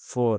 4.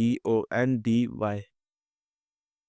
DONDY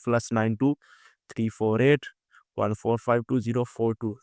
+92 348 1452042.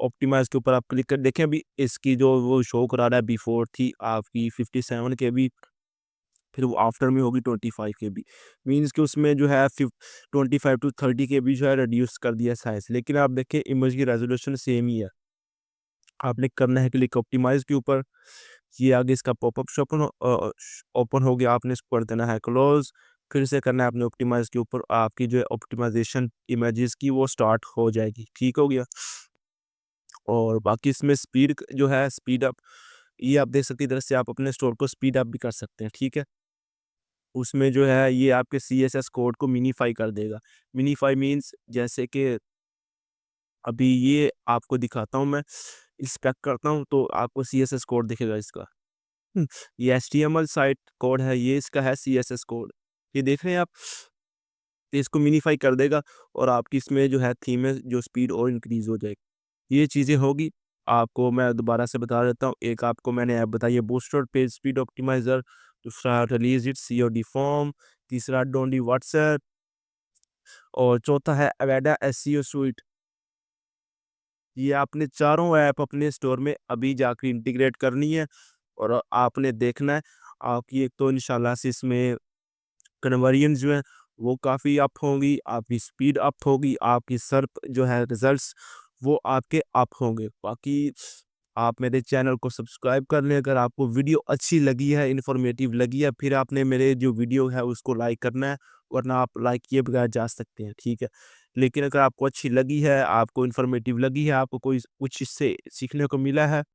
Optimise के ऊपर आप क्लिक कर देखें, अभी इसकी जो वो शो करा रहा है बिफोर थी आपकी 57 केबी, फिर वो आफ्टर में होगी 25 केबी। मीन्स कि उसमें जो है 25 टू 30 केबी जो है रिड्यूस कर दिया साइज़। लेकिन आप देखें इमेज की रेज़ोल्यूशन सेम ही है। आपने करना है क्लिक ऑप्टिमाइज़ के ऊपर, ये आगे इसका पॉपअप शॉपन ओपन हो गया, आपने इसको कर देना है क्लोज़, फिर से करना है आपने ऑप्टिमाइज़ के ऊपर, आपकी जो है ऑप्टिमाइज़ेशन इमेजेस की वो स्टार्ट हो जाएगी, ठीक हो गया। और बाकी इसमें स्पीड जो है स्पीड अप, ये आप देख सकते हैं, इधर से आप अपने स्टोर को स्पीड अप भी कर सकते हैं, ठीक है। उसमें जो है ये आपके सीएसएस कोड को मिनीफाई कर देगा। मिनीफाई मीन्स जैसे कि अभी ये आपको दिखाता हूँ मैं, इंस्पेक्ट करता हूँ तो आपको सीएसएस कोड दिखेगा इसका। ये एचटीएमएल साइट कोड है, ये इसका है सीएसएस कोड। ये देख रहे हैं आप? तो इसको मिनीफाई कर देगा और आपकी इसमें जो है थीम में जो स्पीड और इंक्रीज़ हो जाएगी। ये चीज़ें होगी, आपको मैं दोबारा से बता देता हूँ। एक आपको मैंने ऐप बताई है बूस्टर पेज स्पीड ऑप्टिमाइज़र, दूसरा रिलीज़ इट सीओडी फॉर्म, तीसरा डोंट डी व्हाट्सएप और चौथा है अवेडा एसईओ सूट। ये आपने चारों ऐप अपने स्टोर में अभी जाकर इंटीग्रेट करनी है और आपने देखना है, आपकी एक तो इंशाल्लाह से इसमें कन्वर्जन जो है वो काफ़ी अप होंगी, आपकी स्पीड अप होगी, आपकी सर्च जो है रिजल्ट्स वो आपके अप होंगे। बाकी आप मेरे चैनल को सब्सक्राइब कर लें, अगर आपको वीडियो अच्छी लगी है, इन्फॉर्मेटिव लगी है, फिर आपने मेरे जो वीडियो है उसको लाइक करना है, वरना आप लाइक किए बगैर जा सकते हैं, ठीक है। लेकिन अगर आपको अच्छी लगी है, आपको इन्फॉर्मेटिव लगी है, आपको कोई कुछ इससे सीखने को मिला है,